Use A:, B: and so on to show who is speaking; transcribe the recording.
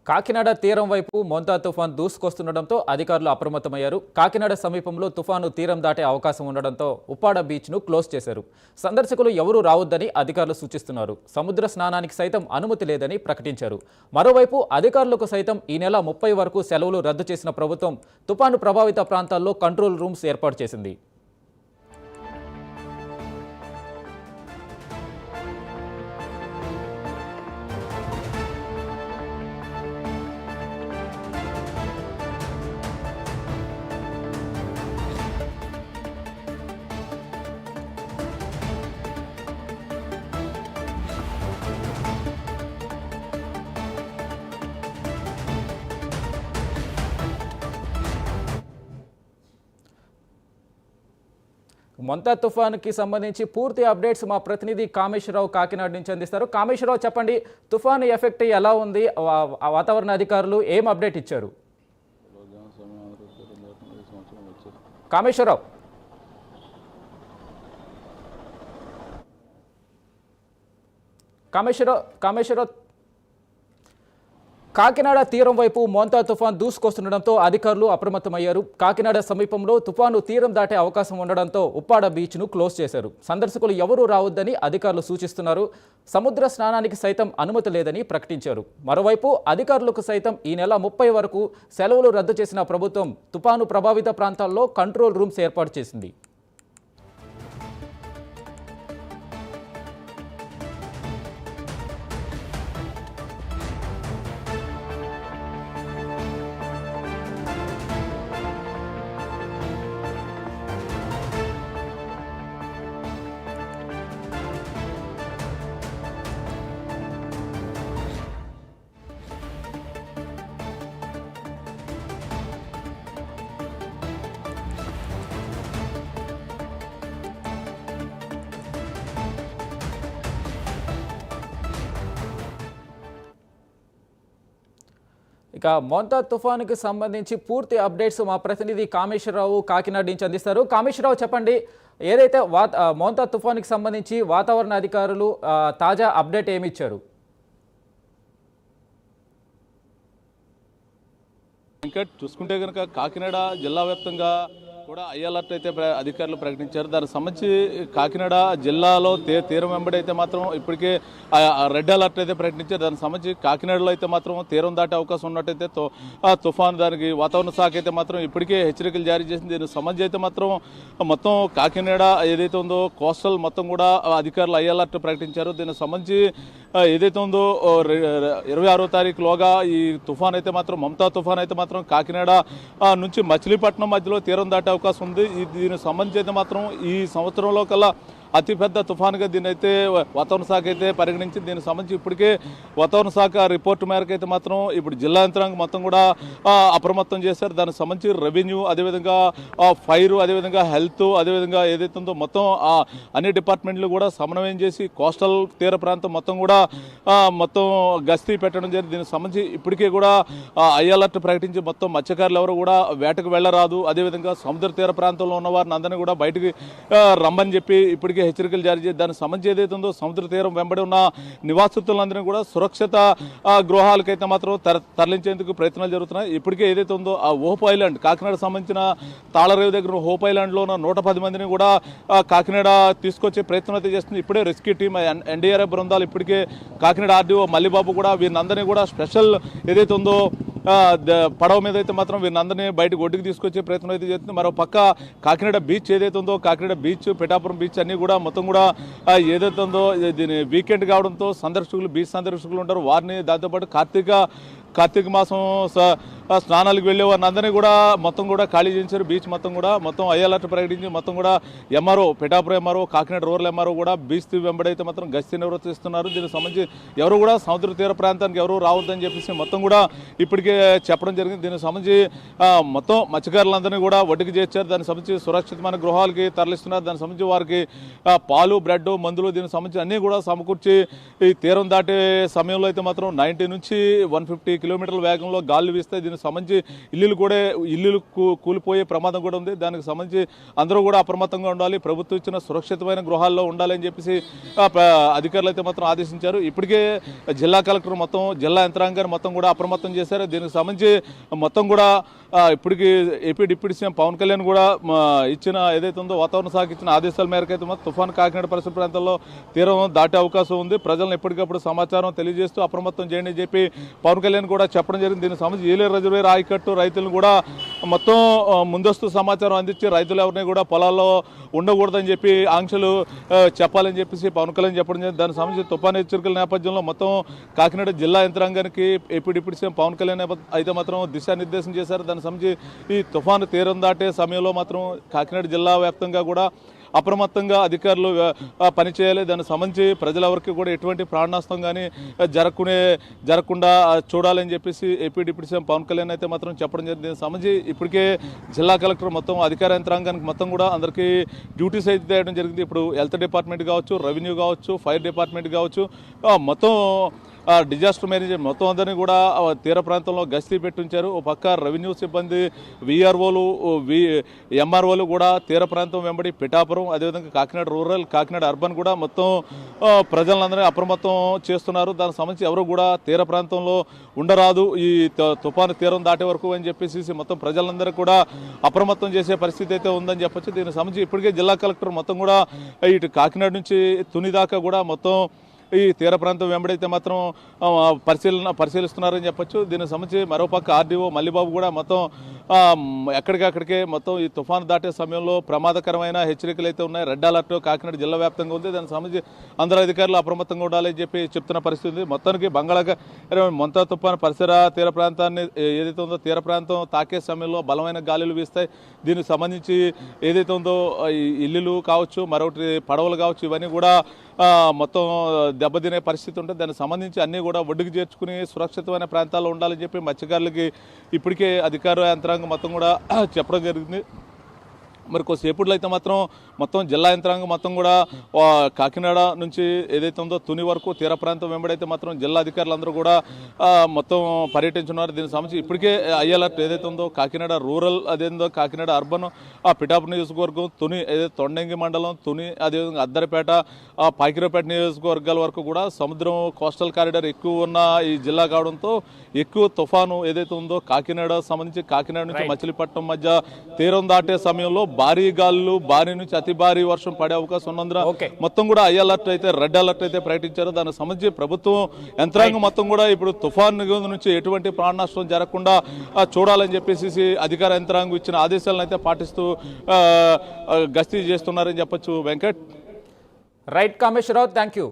A: కాకినాడ తీరం వైపు మోంతా తుఫాన్ దూసుకొస్తుండటంతో అధికారులు అప్రమత్తమయ్యారు. కాకినాడ సమీపంలో తుఫాను తీరం దాటే అవకాశం ఉండడంతో ఉప్పాడ బీచ్ను క్లోజ్ చేశారు. సందర్శకులు ఎవరూ రావద్దని అధికారులు సూచిస్తున్నారు. సముద్ర స్నానానికి సైతం అనుమతి లేదని ప్రకటించారు. మరోవైపు అధికారులకు సైతం ఈ నెల 30 వరకు సెలవులు రద్దు చేసిన ప్రభుత్వం తుఫాను ప్రభావిత ప్రాంతాల్లో కంట్రోల్ రూమ్స్ ఏర్పాటు చేసింది. మొంతా తుఫాన్కి సంబంధించి పూర్తి అప్డేట్స్ మా ప్రతినిధి కామేశ్వరరావు కాకినాడ నుంచి అందిస్తారు. కామేశ్వరరావు, చెప్పండి, తుఫాను ఎఫెక్ట్ ఎలా ఉంది? వాతావరణ అధికారులు ఏం అప్డేట్ ఇచ్చారు? కామేశ్వరరావు కామేశ్వరరావు కాకినాడ తీరం వైపు మోంతా తుఫాన్ దూసుకొస్తుండటంతో అధికారులు అప్రమత్తమయ్యారు. కాకినాడ సమీపంలో తుఫాను తీరం దాటే అవకాశం ఉండడంతో ఉప్పాడ బీచ్ను క్లోజ్ చేశారు. సందర్శకులు ఎవరూ రావద్దని అధికారులు సూచిస్తున్నారు. సముద్ర స్నానానికి సైతం అనుమతి లేదని ప్రకటించారు. మరోవైపు అధికారులకు సైతం ఈ నెల 30 వరకు సెలవులు రద్దు చేసిన ప్రభుత్వం తుఫాను ప్రభావిత ప్రాంతాల్లో కంట్రోల్ రూమ్స్ ఏర్పాటు చేసింది. ఇక మోంతా తుఫానుకి సంబంధించి పూర్తి అప్డేట్స్ మా ప్రతినిధి కామేశ్వరరావు కాకినాడ నుంచి అందిస్తారు. కామేశ్వరరావు, చెప్పండి, ఏదైతే మోంతా తుఫానుకి సంబంధించి వాతావరణ అధికారులు తాజా అప్డేట్ ఏమి ఇచ్చారు?
B: వెంకట్, చూసుకుంటే కనుక కాకినాడ జిల్లా వ్యాప్తంగా కూడా హై అలర్ట్ అయితే అధికారులు ప్రకటించారు. దానికి సంబంధించి కాకినాడ జిల్లాలో తీరం వెంబడి అయితే మాత్రం ఇప్పటికే రెడ్ అలర్ట్ అయితే ప్రకటించారు. దానికి సంబంధించి కాకినాడలో అయితే మాత్రం తీరం దాటే అవకాశం ఉన్నట్టయితే తుఫాన్ దానికి వాతావరణ శాఖ అయితే మాత్రం ఇప్పటికే హెచ్చరికలు జారీ చేసింది. దీనికి సంబంధించి అయితే మాత్రం మొత్తం కాకినాడ ఏదైతే ఉందో కోస్టల్ మొత్తం కూడా అధికారులు హై అలర్ట్ ప్రకటించారు. దీనికి సంబంధించి ఏదైతే ఉందో 26వ తారీఖులోగా ఈ తుఫాన్ అయితే మాత్రం మమతా తుఫాన్ అయితే మాత్రం కాకినాడ నుంచి మచిలీపట్నం మధ్యలో తీరం దాటే అవకాశం ఉంది. దీనికి సంబంధించి అయితే మాత్రం ఈ సంవత్సరంలో కల్లా అతిపెద్ద తుఫానుగా దీని అయితే వాతావరణ శాఖ అయితే పరిగణించింది. దీనికి సంబంధించి ఇప్పటికే వాతావరణ శాఖ రిపోర్టు మేరకు అయితే మాత్రం ఇప్పుడు జిల్లా యంత్రాంగం మొత్తం కూడా అప్రమత్తం చేశారు. దానికి సంబంధించి రెవెన్యూ, అదేవిధంగా ఫైర్, అదేవిధంగా హెల్త్, అదేవిధంగా ఏదైతే ఉందో మొత్తం అన్ని డిపార్ట్మెంట్లు కూడా సమన్వయం చేసి కోస్టల్ తీర ప్రాంతం మొత్తం కూడా మొత్తం గస్తీ పెట్టడం జరిగింది. దీనికి సంబంధించి ఇప్పటికే కూడా హై అలర్ట్ ప్రకటించి మొత్తం మత్స్యకారులు ఎవరు కూడా వేటకు వెళ్లరాదు, అదేవిధంగా సముద్ర తీర ప్రాంతంలో ఉన్న వారిని అందరినీ కూడా బయటికి రమ్మని చెప్పి ఇప్పటికే హెచ్చరికలు జారీ చేసి దానికి సంబంధించి ఏదైతే ఉందో సముద్ర తీరం వెంబడి ఉన్న నివాసితులందరినీ కూడా సురక్షిత గృహాలకైతే మాత్రం తరలించేందుకు ప్రయత్నాలు జరుగుతున్నాయి. ఇప్పటికే ఏదైతే ఉందో ఆ హోప్ ఐలాండ్, కాకినాడ సంబంధించిన తాళరేవు దగ్గర హోప్ ఐలాండ్లో ఉన్న 110 మందిని కూడా కాకినాడ తీసుకొచ్చే ప్రయత్నం అయితే చేస్తుంది. ఇప్పుడే రెస్క్యూ టీం, ఎన్డీఆర్ఎఫ్ బృందాలు ఇప్పటికే కాకినాడ ఆర్డీఓ మల్లిబాబు కూడా వీరినందరినీ కూడా స్పెషల్ ఏదైతే ఉందో పడవ మీద అయితే మాత్రం వీరినందరినీ బయటకు ఒడ్డుకు తీసుకొచ్చే ప్రయత్నం అయితే చేస్తుంది. మరో పక్క కాకినాడ బీచ్ ఏదైతే ఉందో, కాకినాడ బీచ్, పిఠాపురం బీచ్ అన్ని కూడా మొత్తం కూడా ఏదైతే ఉందో దీని వీకెండ్ కావడంతో బీచ్ సందర్శకులు ఉంటారు. వారిని దాంతోపాటు కార్తీక మాసం స్నానాలకు వెళ్ళే వారిని అందరినీ కూడా మొత్తం కూడా ఖాళీ చేయించారు. బీచ్ మొత్తం హై అలర్ట్ ప్రకటించి మొత్తం కూడా MRO, Pithapuram MRO, Kakinada rural MRO కూడా బీచ్ వెంబడైతే మాత్రం గస్తీ నిర్వర్తిస్తున్నారు. దీనికి సంబంధించి ఎవరు కూడా సముద్ర తీర ప్రాంతానికి ఎవరు రావద్దని చెప్పేసి మొత్తం కూడా ఇప్పటికే చెప్పడం జరిగింది. దీనికి సంబంధించి మొత్తం మత్స్యకారులందరినీ కూడా ఒడ్డుకు చేర్చారు. దానికి సంబంధించి సురక్షితమైన గృహాలకి తరలిస్తున్నారు. దానికి సంబంధించి వారికి పాలు, బ్రెడ్, మందులు దీనికి సంబంధించి అన్నీ కూడా సమకూర్చి ఈ తీరం దాటే సమయంలో అయితే మాత్రం 90 నుంచి 150 కిలోమీటర్ల వేగంలో గాలులు వీస్తాయి. దీనికి సంబంధించి ఇల్లులు కూలిపోయే ప్రమాదం కూడా ఉంది. దానికి సంబంధించి అందరూ కూడా అప్రమత్తంగా ఉండాలి, ప్రభుత్వం ఇచ్చిన సురక్షితమైన గృహాల్లో ఉండాలని చెప్పేసి అధికారులు అయితే మాత్రం ఆదేశించారు. ఇప్పటికే జిల్లా కలెక్టర్ మొత్తం జిల్లా యంత్రాంగాన్ని మొత్తం కూడా అప్రమత్తం చేశారు. దీనికి సంబంధించి మొత్తం కూడా ఇప్పటికి AP deputy CM Pawan Kalyan కూడా ఇచ్చిన ఏదైతే ఉందో వాతావరణ శాఖ ఇచ్చిన ఆదేశాల మేరకు అయితే మాత్రం తుఫాను కాకినాడ పరిసర ప్రాంతాల్లో తీరం దాటే అవకాశం ఉంది. ప్రజలను ఎప్పటికప్పుడు సమాచారం తెలియజేస్తూ అప్రమత్తం చేయండి అని చెప్పి పవన్ కళ్యాణ్ కూడా చెప్పడం జరిగింది. దీనికి సంబంధించి ఏలేరు రిజర్వేర్ ఆయకట్టు రైతులను కూడా మొత్తం ముందస్తు సమాచారం అందించి రైతులు ఎవరిని కూడా పొలాల్లో ఉండకూడదని చెప్పి ఆంక్షలు చెప్పాలని చెప్పేసి పవన్ కళ్యాణ్ చెప్పడం జరిగింది. దానికి సంబంధించి తుఫాను హెచ్చరికల నేపథ్యంలో మొత్తం కాకినాడ జిల్లా యంత్రాంగానికి AP deputy CM Pawan Kalyan అయితే మాత్రం దిశానిర్దేశం చేశారు. దానికి సంబంధించి ఈ తుఫాను తీరం దాటే సమయంలో మాత్రం కాకినాడ జిల్లా వ్యాప్తంగా కూడా అప్రమత్తంగా అధికారులు పనిచేయాలి. దానికి సంబంధించి ప్రజలెవరికి కూడా ఎటువంటి ప్రాణనష్టం కానీ జరగకుండా చూడాలని చెప్పేసి AP deputy CM Pawan Kalyan అయితే మాత్రం చెప్పడం జరిగింది. దీనికి సంబంధించి ఇప్పటికే జిల్లా కలెక్టర్ మొత్తం అధికార యంత్రాంగానికి మొత్తం కూడా అందరికీ డ్యూటీస్ అయితే చేయడం జరిగింది. ఇప్పుడు హెల్త్ డిపార్ట్మెంట్ కావచ్చు, రెవెన్యూ కావచ్చు, ఫైర్ డిపార్ట్మెంట్ కావచ్చు, మొత్తం డిజాస్టర్ మేనేజ్మెంట్ మొత్తం అందరినీ కూడా తీర ప్రాంతంలో గస్తీ పెట్టించారు. ఓ పక్క రెవెన్యూ సిబ్బంది, విఆర్ఓలు, ఎంఆర్ఓలు కూడా తీర ప్రాంతం వెంబడి పిఠాపురం, అదేవిధంగా కాకినాడ రూరల్, కాకినాడ అర్బన్ కూడా మొత్తం ప్రజలందరినీ అప్రమత్తం చేస్తున్నారు. దానికి సంబంధించి ఎవరు కూడా తీర ప్రాంతంలో ఉండరాదు ఈ తుఫాను తీరం దాటే వరకు అని చెప్పేసి మొత్తం ప్రజలందరూ కూడా అప్రమత్తం చేసే పరిస్థితి అయితే ఉందని చెప్పొచ్చు. దీనికి సంబంధించి ఇప్పటికే జిల్లా కలెక్టర్ మొత్తం కూడా ఇటు కాకినాడ నుంచి తుని దాకా కూడా మొత్తం ఈ తీర ప్రాంతం వెంబడైతే మాత్రం పరిశీలిస్తున్నారని చెప్పొచ్చు. దీనికి సంబంధించి మరోపక్క ఆర్డీఓ మల్లిబాబు కూడా మొత్తం ఎక్కడికక్కడికే మొత్తం ఈ తుఫాను దాటే సమయంలో ప్రమాదకరమైన హెచ్చరికలు అయితే ఉన్నాయి. రెడ్ అలర్ట్ కాకినాడ జిల్లా వ్యాప్తంగా ఉంది. దానికి సంబంధించి అందరూ అధికారులు అప్రమత్తంగా ఉండాలని చెప్పి చెప్తున్న పరిస్థితి ఉంది. మొత్తానికి మొంతా తుఫాను పరిసర తీర ప్రాంతాన్ని ఏదైతే ఉందో తీర ప్రాంతం తాకే సమయంలో బలమైన గాలులు వీస్తాయి. దీనికి సంబంధించి ఏదైతే ఉందో ఇల్లులు కావచ్చు, మరొకటి పడవలు కావచ్చు, ఇవన్నీ కూడా మొత్తం దెబ్బతినే పరిస్థితి ఉంటుంది. దానికి సంబంధించి అన్నీ కూడా ఒడ్డుకు చేర్చుకుని సురక్షితమైన ప్రాంతాల్లో ఉండాలని చెప్పి మత్స్యకారులకి ఇప్పటికే అధికార యంత్రాంగం మొత్తం కూడా చెప్పడం జరిగింది. మరి కొద్దిసేపట్లో అయితే మాత్రం మొత్తం జిల్లా యంత్రాంగం మొత్తం కూడా కాకినాడ నుంచి ఏదైతే ఉందో తుని వరకు తీర ప్రాంతం వెంబడైతే మాత్రం జిల్లా అధికారులు అందరూ కూడా మొత్తం పర్యటించున్నారు. దీనికి సంబంధించి ఇప్పటికే అలర్ట్ ఏదైతే ఉందో కాకినాడ రూరల్, అదేందో కాకినాడ అర్బన్, పిఠాపురం నియోజకవర్గం, తుని ఏదైతే తొండంగి మండలం, తుని, అదేవిధంగా అద్దరిపేట, పాకిరేపేట నియోజకవర్గాల వరకు కూడా సముద్రం కోస్టల్ కారిడార్ ఎక్కువ ఉన్న ఈ జిల్లా కావడంతో ఎక్కువ తుఫాను ఏదైతే ఉందో కాకినాడ సంబంధించి కాకినాడ నుంచి మచిలీపట్నం మధ్య తీరం దాటే సమయంలో భారీ గాలులు, భారీ నుంచి అతి భారీ వర్షం పడే అవకాశం ఉన్నందున మొత్తం కూడా అలర్ట్ అయితే రెడ్ అలర్ట్ అయితే ప్రకటించారు. దానికి సంబంధించి ప్రభుత్వం యంత్రాంగం మొత్తం కూడా ఇప్పుడు తుఫాను నుంచి ఎటువంటి ప్రాణ నష్టం జరగకుండా చూడాలని చెప్పేసి అధికార యంత్రాంగం ఇచ్చిన ఆదేశాలను అయితే పాటిస్తూ గస్తీ చేస్తున్నారని చెప్పొచ్చు. Venkat.
A: Right Kameswara Rao, thank you.